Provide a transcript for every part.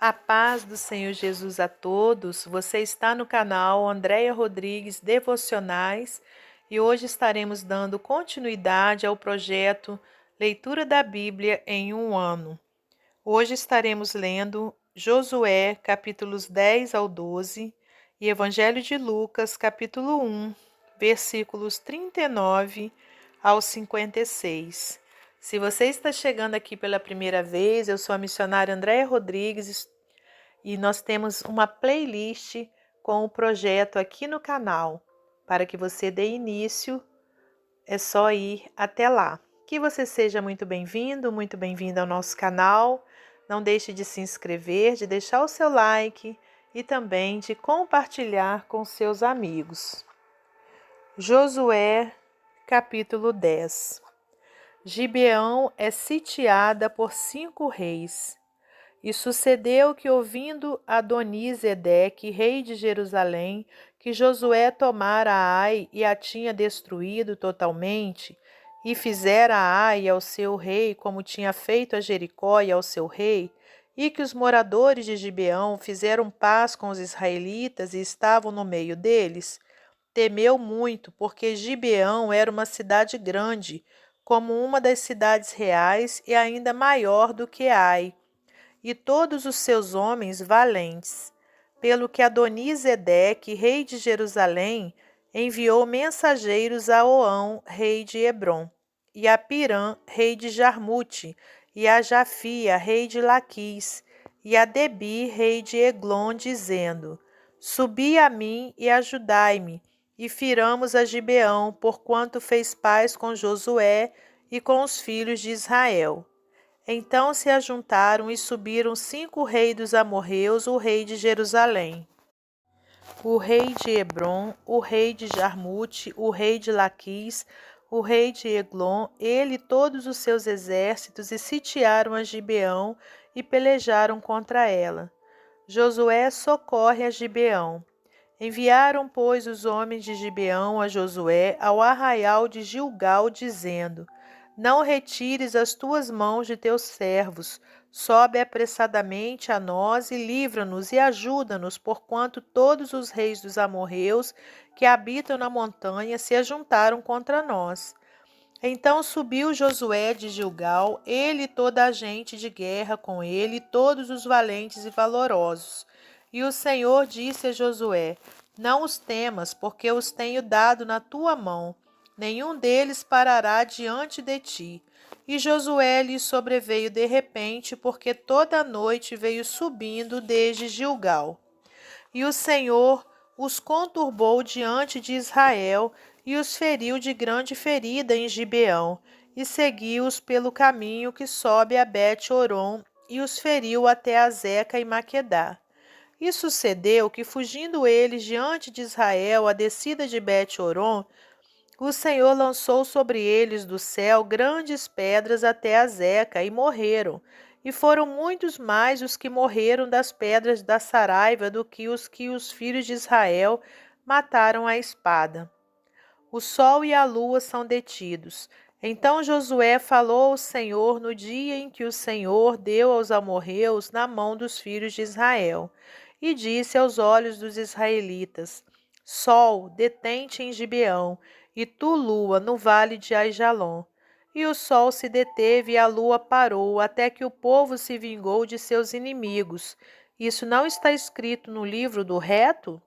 A paz do Senhor Jesus a todos. Você está no canal Andréia Rodrigues Devocionais e hoje estaremos dando continuidade ao projeto Leitura da Bíblia em um ano. Hoje estaremos lendo Josué, capítulos 10 ao 12 e Evangelho de Lucas, capítulo 1, versículos 39 ao 56. Se você está chegando aqui pela primeira vez, eu sou a missionária Andréia Rodrigues e nós temos uma playlist com o projeto aqui no canal. Para que você dê início, é só ir até lá. Que você seja muito bem-vindo, muito bem-vinda ao nosso canal. Não deixe de se inscrever, de deixar o seu like e também de compartilhar com seus amigos. Josué, capítulo 10. Gibeão é sitiada por 5 reis. E sucedeu que, ouvindo Adoni-Zedeque, rei de Jerusalém, que Josué tomara Ai e a tinha destruído totalmente, e fizera a Ai ao seu rei como tinha feito a Jericó e ao seu rei, e que os moradores de Gibeão fizeram paz com os israelitas e estavam no meio deles, temeu muito, porque Gibeão era uma cidade grande, como uma das cidades reais e ainda maior do que Ai, e todos os seus homens valentes. Pelo que Adoni-Zedeque, rei de Jerusalém, enviou mensageiros a Oão, rei de Hebrom, e a Pirã, rei de Jarmute, e a Jafia, rei de Laquis, e a Debi, rei de Eglon, dizendo: Subi a mim e ajudai-me, e firamos a Gibeão, porquanto fez paz com Josué e com os filhos de Israel. Então se ajuntaram e subiram 5 reis dos amorreus, o rei de Jerusalém, o rei de Hebrom, o rei de Jarmute, o rei de Laquis, o rei de Eglon, ele e todos os seus exércitos, e sitiaram a Gibeão e pelejaram contra ela. Josué socorre a Gibeão. Enviaram, pois, os homens de Gibeão a Josué ao arraial de Gilgal, dizendo: Não retires as tuas mãos de teus servos, sobe apressadamente a nós e livra-nos e ajuda-nos, porquanto todos os reis dos amorreus que habitam na montanha se ajuntaram contra nós. Então subiu Josué de Gilgal, ele e toda a gente de guerra com ele, todos os valentes e valorosos. E o Senhor disse a Josué: Não os temas, porque os tenho dado na tua mão. Nenhum deles parará diante de ti. E Josué lhe sobreveio de repente, porque toda a noite veio subindo desde Gilgal. E o Senhor os conturbou diante de Israel e os feriu de grande ferida em Gibeão, e seguiu-os pelo caminho que sobe a Bet-Horon, e os feriu até Azeca e Maquedá. E sucedeu que, fugindo eles diante de Israel a descida de Bet-Horon, o Senhor lançou sobre eles do céu grandes pedras até Azeca, e morreram. E foram muitos mais os que morreram das pedras da Saraiva do que os filhos de Israel mataram à espada. O sol e a lua são detidos. Então Josué falou ao Senhor no dia em que o Senhor deu aos amorreus na mão dos filhos de Israel, e disse aos olhos dos israelitas: Sol, detente em Gibeão, e tu, lua, no vale de Aijalon. E o sol se deteve e a lua parou, até que o povo se vingou de seus inimigos. Isso não está escrito no livro do reto?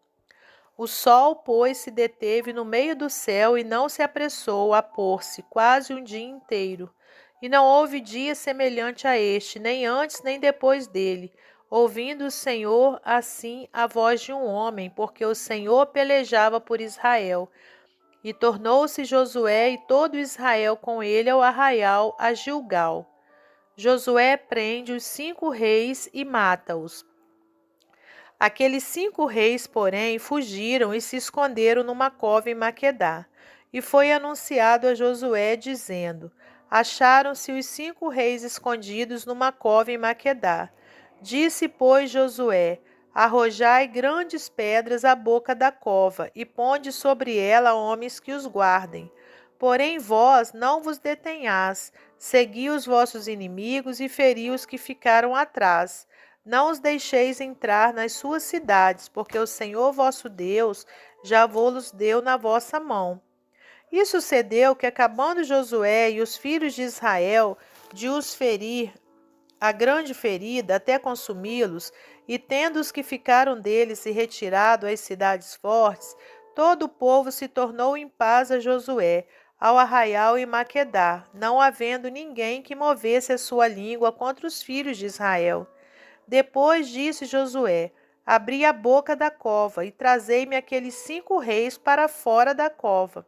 O sol, pois, se deteve no meio do céu e não se apressou a pôr-se quase um dia inteiro. E não houve dia semelhante a este, nem antes nem depois dele, ouvindo o Senhor assim a voz de um homem, porque o Senhor pelejava por Israel. E tornou-se Josué e todo Israel com ele ao arraial a Gilgal. Josué prende os 5 reis e mata-os. Aqueles 5 reis, porém, fugiram e se esconderam numa cova em Maquedá. E foi anunciado a Josué, dizendo: Acharam-se os 5 reis escondidos numa cova em Maquedá. Disse, pois, Josué: Arrojai grandes pedras à boca da cova, e ponde sobre ela homens que os guardem. Porém vós não vos detenhais, segui os vossos inimigos e feri os que ficaram atrás. Não os deixeis entrar nas suas cidades, porque o Senhor vosso Deus já vos deu na vossa mão. E sucedeu que, acabando Josué e os filhos de Israel de os ferir a grande ferida até consumi-los, e tendo os que ficaram deles se retirado às cidades fortes, todo o povo se tornou em paz a Josué, ao arraial em Maquedá, não havendo ninguém que movesse a sua língua contra os filhos de Israel. Depois disse Josué: Abri a boca da cova e trazei-me aqueles 5 reis para fora da cova.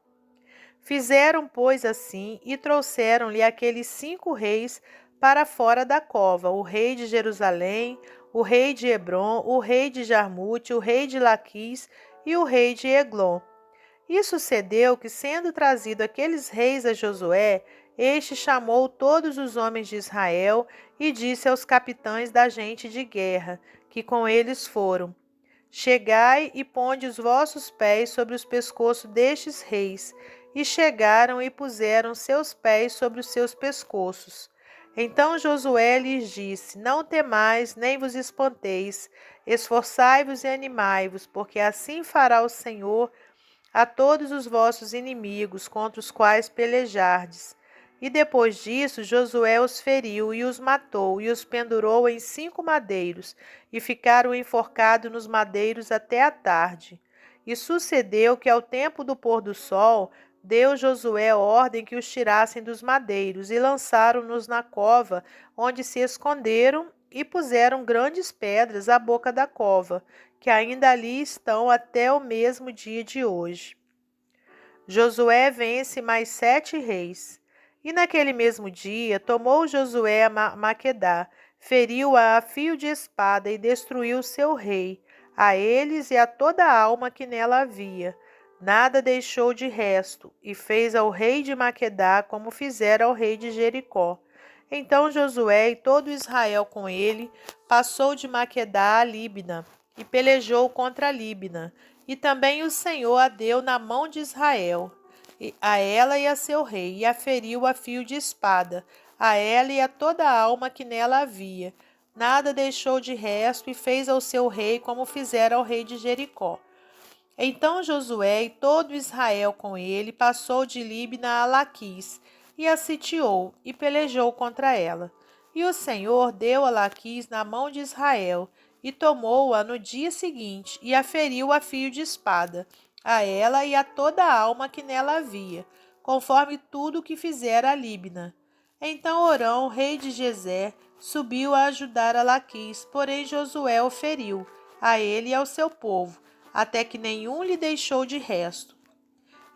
Fizeram, pois, assim, e trouxeram-lhe aqueles 5 reis para fora da cova: o rei de Jerusalém, o rei de Hebrom, o rei de Jarmute, o rei de Laquis e o rei de Eglon. E sucedeu que, sendo trazido aqueles reis a Josué, este chamou todos os homens de Israel e disse aos capitães da gente de guerra, que com eles foram: Chegai e ponde os vossos pés sobre os pescoços destes reis. E chegaram e puseram seus pés sobre os seus pescoços. Então Josué lhes disse: Não temais, nem vos espanteis, esforçai-vos e animai-vos, porque assim fará o Senhor a todos os vossos inimigos contra os quais pelejardes. E depois disso Josué os feriu e os matou, e os pendurou em 5 madeiros, e ficaram enforcados nos madeiros até a tarde. E sucedeu que, ao tempo do pôr do sol, deu Josué ordem que os tirassem dos madeiros, e lançaram-nos na cova, onde se esconderam, e puseram grandes pedras à boca da cova, que ainda ali estão até o mesmo dia de hoje. Josué vence mais 7 reis. E naquele mesmo dia tomou Josué a Maquedá, feriu-a a fio de espada e destruiu seu rei, a eles e a toda a alma que nela havia. Nada deixou de resto, e fez ao rei de Maquedá como fizera ao rei de Jericó. Então Josué e todo Israel com ele passou de Maquedá a Líbina, e pelejou contra Líbina. E também o Senhor a deu na mão de Israel, a ela e a seu rei, e a feriu a fio de espada, a ela e a toda a alma que nela havia. Nada deixou de resto, e fez ao seu rei como fizera ao rei de Jericó. Então Josué e todo Israel com ele passou de Líbina a Laquis, e a sitiou, e pelejou contra ela. E o Senhor deu a Laquis na mão de Israel, e tomou-a no dia seguinte, e a feriu a fio de espada, a ela e a toda a alma que nela havia, conforme tudo o que fizera a Líbina. Então Orão, rei de Gezer, subiu a ajudar a Laquis, porém Josué o feriu, a ele e ao seu povo, até que nenhum lhe deixou de resto.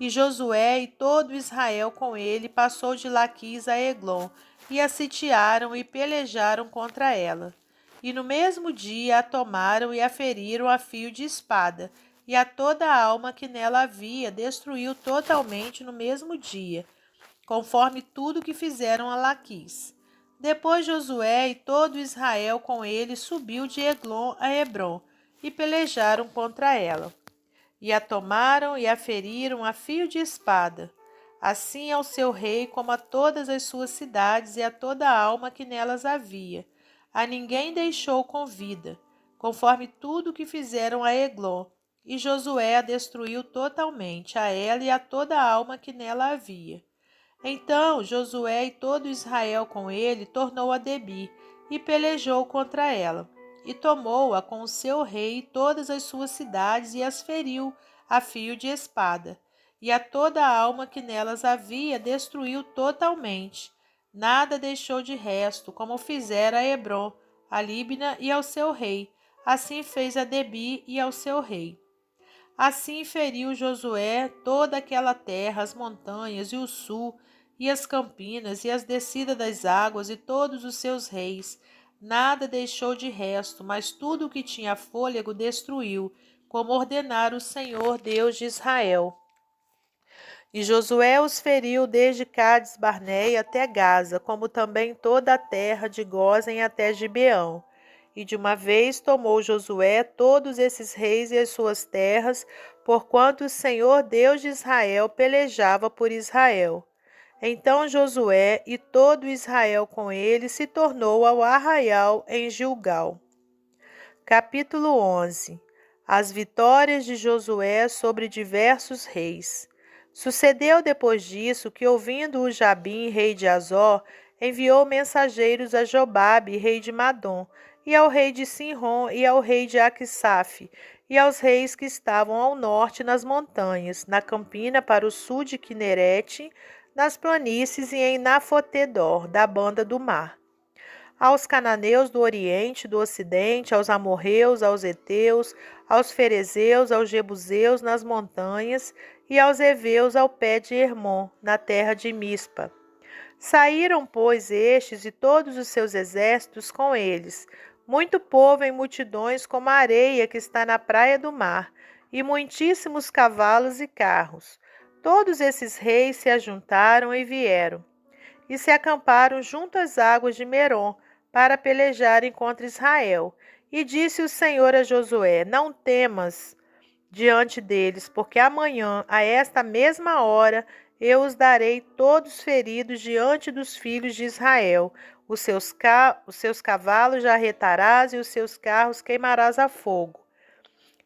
E Josué e todo Israel com ele passou de Laquis a Eglon, e a sitiaram e pelejaram contra ela. E no mesmo dia a tomaram e a feriram a fio de espada, e a toda a alma que nela havia destruiu totalmente no mesmo dia, conforme tudo que fizeram a Laquis. Depois Josué e todo Israel com ele subiu de Eglon a Hebrom, e pelejaram contra ela. E a tomaram e a feriram a fio de espada, assim ao seu rei como a todas as suas cidades e a toda a alma que nelas havia. A ninguém deixou com vida, conforme tudo que fizeram a Eglon. E Josué a destruiu totalmente, a ela e a toda a alma que nela havia. Então Josué e todo Israel com ele tornou a Debir, e pelejou contra ela. E tomou-a com o seu rei e todas as suas cidades, e as feriu a fio de espada. E a toda a alma que nelas havia destruiu totalmente. Nada deixou de resto, como fizera a Hebrom, a Líbina e ao seu rei. Assim fez a Debir e ao seu rei. Assim feriu Josué toda aquela terra, as montanhas e o sul, e as campinas, e as descidas das águas, e todos os seus reis. Nada deixou de resto, mas tudo o que tinha fôlego destruiu, como ordenara o Senhor Deus de Israel. E Josué os feriu desde Cádiz Barneia até Gaza, como também toda a terra de Gósen até Gibeão. E de uma vez tomou Josué todos esses reis e as suas terras, porquanto o Senhor Deus de Israel pelejava por Israel. Então Josué e todo Israel com ele se tornou ao arraial em Gilgal. Capítulo 11. As vitórias de Josué sobre diversos reis. Sucedeu depois disso que, ouvindo-o Jabim, rei de Azor, enviou mensageiros a Jobabe, rei de Madom, e ao rei de Sinrom, e ao rei de Aquisaf, e aos reis que estavam ao norte nas montanhas, na campina para o sul de Quinerete, nas planícies e em Nafotedor, da banda do mar, aos cananeus do oriente, do ocidente, aos amorreus, aos heteus, aos ferezeus, aos jebuseus nas montanhas, e aos heveus ao pé de Hermon, na terra de Mispa. Saíram, pois, estes e todos os seus exércitos com eles, muito povo em multidões como a areia que está na praia do mar, e muitíssimos cavalos e carros. Todos esses reis se ajuntaram e vieram, e se acamparam junto às águas de Merom, para pelejarem contra Israel. E disse o Senhor a Josué: Não temas diante deles, porque amanhã, a esta mesma hora, eu os darei todos feridos diante dos filhos de Israel. Os seus cavalos jarretarás e os seus carros queimarás a fogo.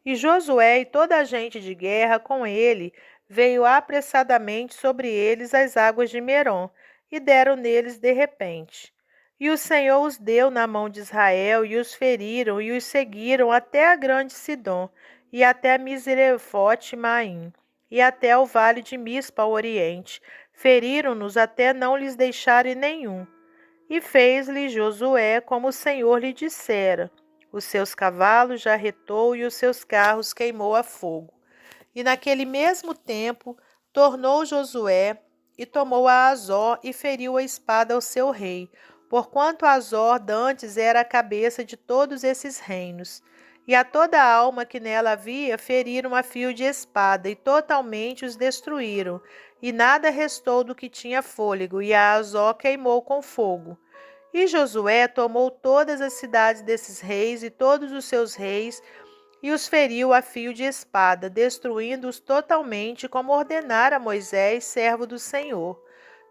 E Josué e toda a gente de guerra com ele veio apressadamente sobre eles as águas de Merom, e deram neles de repente. E o Senhor os deu na mão de Israel, e os feriram, e os seguiram até a grande Sidom, e até Misrefote-Maim, e até o vale de Mispa ao oriente. Feriram-nos até não lhes deixarem nenhum. E fez-lhe Josué como o Senhor lhe dissera. Os seus cavalos jarretou e os seus carros queimou a fogo. E naquele mesmo tempo tornou Josué e tomou a Azor e feriu a espada ao seu rei, porquanto Azor dantes era a cabeça de todos esses reinos. E a toda a alma que nela havia feriram a fio de espada, e totalmente os destruíram, e nada restou do que tinha fôlego, e a Azor queimou com fogo. E Josué tomou todas as cidades desses reis e todos os seus reis, e os feriu a fio de espada, destruindo-os totalmente, como ordenara Moisés, servo do Senhor.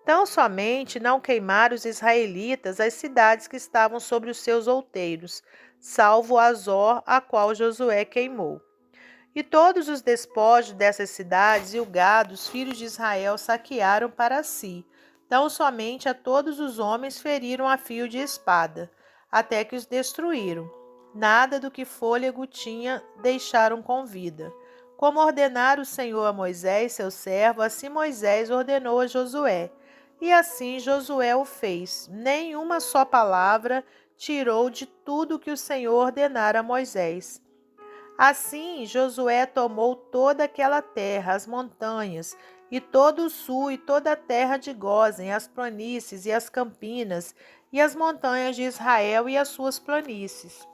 Tão somente não queimaram os israelitas as cidades que estavam sobre os seus outeiros, salvo Azor, a qual Josué queimou. E todos os despojos dessas cidades e o gado, os filhos de Israel saquearam para si. Tão somente a todos os homens feriram a fio de espada, até que os destruíram. Nada do que fôlego tinha deixaram com vida. Como ordenara o Senhor a Moisés, seu servo, assim Moisés ordenou a Josué. E assim Josué o fez. Nem uma só palavra tirou de tudo que o Senhor ordenara a Moisés. Assim Josué tomou toda aquela terra, as montanhas, e todo o sul, e toda a terra de Gósen, as planícies e as campinas, e as montanhas de Israel e as suas planícies.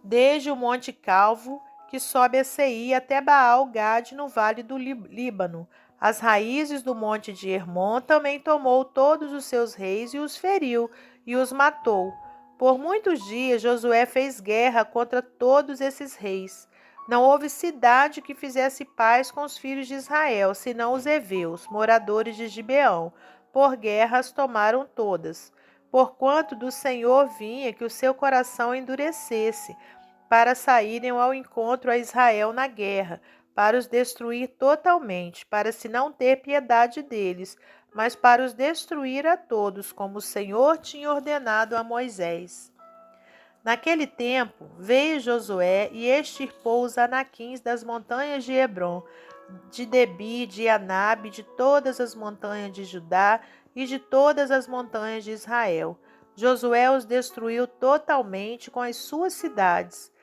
Desde o Monte Calvo, que sobe a Seir, até Baal-Gade, no vale do Líbano, as raízes do monte de Hermon, também tomou todos os seus reis e os feriu, e os matou. Por muitos dias Josué fez guerra contra todos esses reis. Não houve cidade que fizesse paz com os filhos de Israel, senão os heveus, moradores de Gibeão. Por guerra as tomaram todas. Porquanto do Senhor vinha que o seu coração endurecesse, para saírem ao encontro a Israel na guerra, para os destruir totalmente, para se não ter piedade deles, mas para os destruir a todos, como o Senhor tinha ordenado a Moisés. Naquele tempo, veio Josué e extirpou os anaquins das montanhas de Hebrom, de Debi, de Anabe, de todas as montanhas de Judá e de todas as montanhas de Israel. Josué os destruiu totalmente com as suas cidades.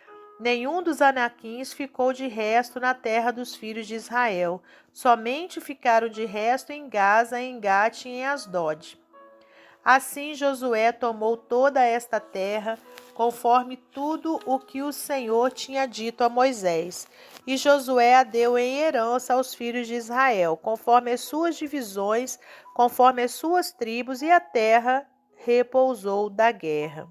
Nenhum dos anaquins ficou de resto na terra dos filhos de Israel. Somente ficaram de resto em Gaza, em Gate e em Asdod. Assim Josué tomou toda esta terra, conforme tudo o que o Senhor tinha dito a Moisés. E Josué a deu em herança aos filhos de Israel, conforme as suas divisões, conforme as suas tribos, e a terra repousou da guerra.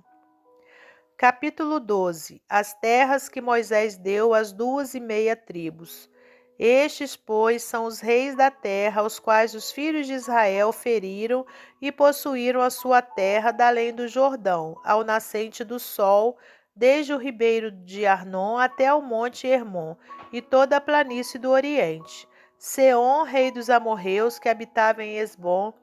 Capítulo 12. As terras que Moisés deu às 2,5 tribos. Estes, pois, são os reis da terra, aos quais os filhos de Israel feriram e possuíram a sua terra da além do Jordão, ao nascente do sol, desde o ribeiro de Arnon até o monte Hermon, e toda a planície do Oriente. Seom, rei dos amorreus, que habitava em Esbom,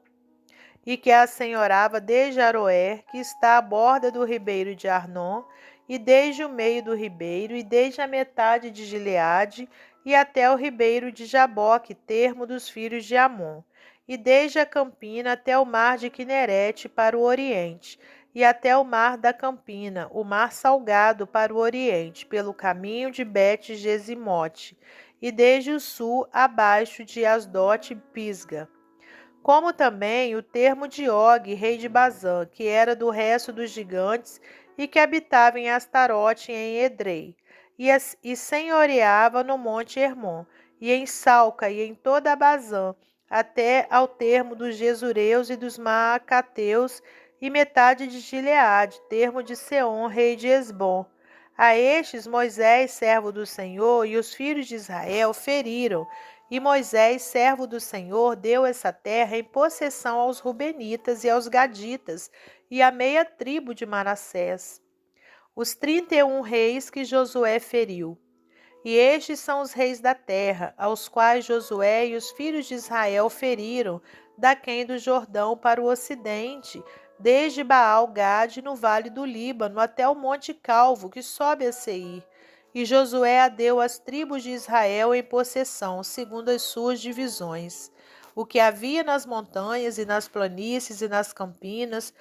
e que a assenhorava desde Aroer, que está à borda do ribeiro de Arnon, e desde o meio do ribeiro, e desde a metade de Gileade, e até o ribeiro de Jaboque, termo dos filhos de Amon, e desde a campina até o mar de Quinerete para o oriente, e até o mar da campina, o mar salgado para o oriente, pelo caminho de Bet-Gesimote, e desde o sul abaixo de Asdote e Pisga, como também o termo de Og, rei de Bazã, que era do resto dos gigantes e que habitava em Astarote e em Edrei, e senhoreava no monte Hermon, e em Salca e em toda a Bazã, até ao termo dos Gesureus e dos Maacateus, e metade de Gileade, termo de Seom, rei de Esbom. A estes Moisés, servo do Senhor, e os filhos de Israel feriram, e Moisés, servo do Senhor, deu essa terra em possessão aos Rubenitas e aos Gaditas e à meia tribo de Manassés, os 31 reis que Josué feriu. E estes são os reis da terra, aos quais Josué e os filhos de Israel feriram, daquém do Jordão para o ocidente, desde Baal-Gade no vale do Líbano até o monte Calvo, que sobe a Seir. E Josué a deu às tribos de Israel em possessão, segundo as suas divisões. O que havia nas montanhas e nas planícies e nas campinas,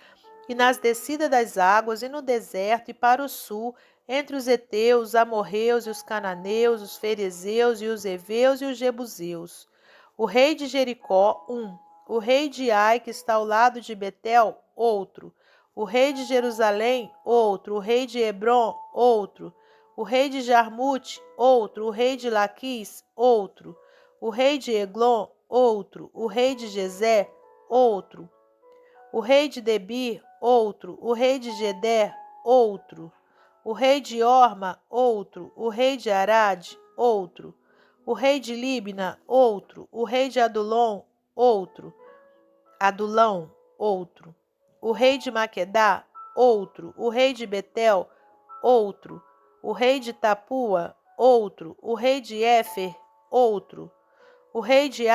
e nas descidas das águas, e no deserto, e para o sul, entre os heteus, os amorreus e os cananeus, os ferezeus e os heveus e os jebuseus. O rei de Jericó, um. O rei de Ai, que está ao lado de Betel, outro. O rei de Jerusalém, outro. O rei de Hebron, outro. O rei de Jarmute, outro. O rei de Laquis, outro. O rei de Eglon, outro. O rei de Gezé, outro. O rei de Debir, outro. O rei de Geder, outro. O rei de Orma, outro. O rei de Arad, outro. O rei de Libna, outro. O rei de Adulão, outro. O rei de Maquedá, outro. O rei de Betel, outro. O rei de Tapua, outro. O rei de Éfer, outro. O rei de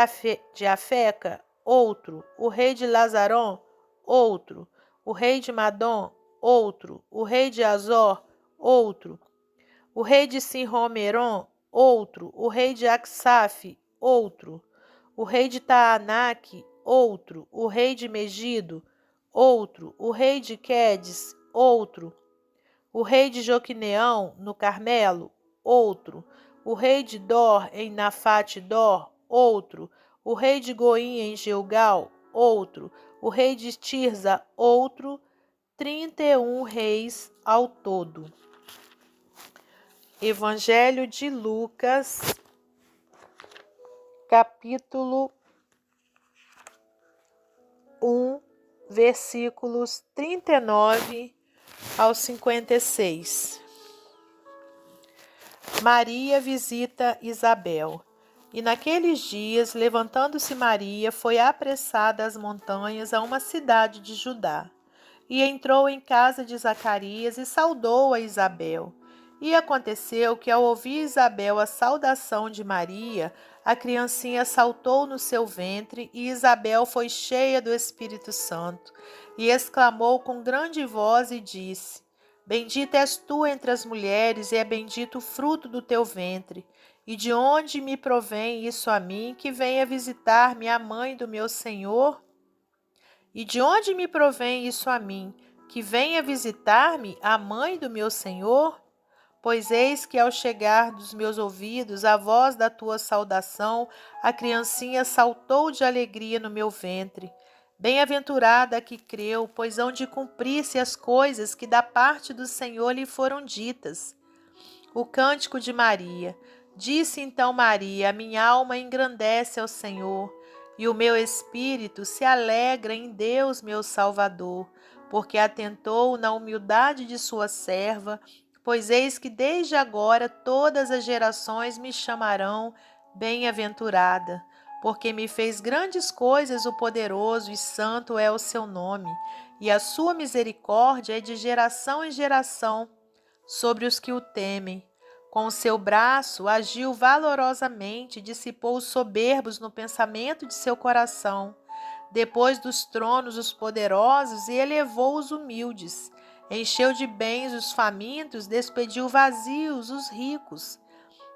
Afeca, outro. O rei de Lazaron, outro. O rei de Madom, outro. O rei de Azor, outro. O rei de Sinromeron, outro. O rei de Aksaf, outro. O rei de Taanaque, outro. O rei de Megido, outro. O rei de Quedes, outro. O rei de Joquineão, no Carmelo, outro. O rei de Dor, em Nafate-Dor, outro. O rei de Goim, em Gilgal, outro. O rei de Tirza, outro. 31 reis ao todo. Evangelho de Lucas, capítulo 1, versículos 39 ao 56. Maria visita Isabel. E naqueles dias, levantando-se Maria, foi apressada às montanhas a uma cidade de Judá. E entrou em casa de Zacarias e saudou a Isabel. E aconteceu que, ao ouvir Isabel a saudação de Maria, a criancinha saltou no seu ventre, e Isabel foi cheia do Espírito Santo, e exclamou com grande voz e disse: Bendita és tu entre as mulheres, e é bendito o fruto do teu ventre. E de onde me provém isso a mim, que venha visitar-me a mãe do meu Senhor? E de onde me provém isso a mim, que venha visitar-me a mãe do meu Senhor? Pois eis que ao chegar dos meus ouvidos a voz da tua saudação, a criancinha saltou de alegria no meu ventre. Bem-aventurada a que creu, pois hão de cumprir-se as coisas que da parte do Senhor lhe foram ditas. O cântico de Maria. Disse então Maria: a minha alma engrandece ao Senhor, e o meu espírito se alegra em Deus meu Salvador, porque atentou na humildade de sua serva. Pois eis que desde agora todas as gerações me chamarão bem-aventurada, porque me fez grandes coisas o poderoso, e santo é o seu nome, e a sua misericórdia é de geração em geração sobre os que o temem. Com o seu braço agiu valorosamente, dissipou os soberbos no pensamento de seu coração. Depois dos tronos os poderosos e elevou os humildes. Encheu de bens os famintos, despediu vazios os ricos.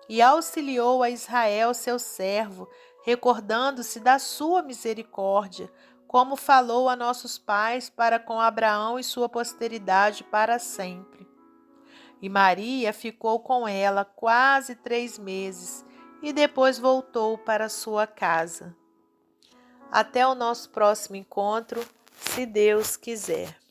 E auxiliou a Israel, seu servo, recordando-se da sua misericórdia, como falou a nossos pais para com Abraão e sua posteridade para sempre. E Maria ficou com ela quase 3 meses e depois voltou para sua casa. Até o nosso próximo encontro, se Deus quiser.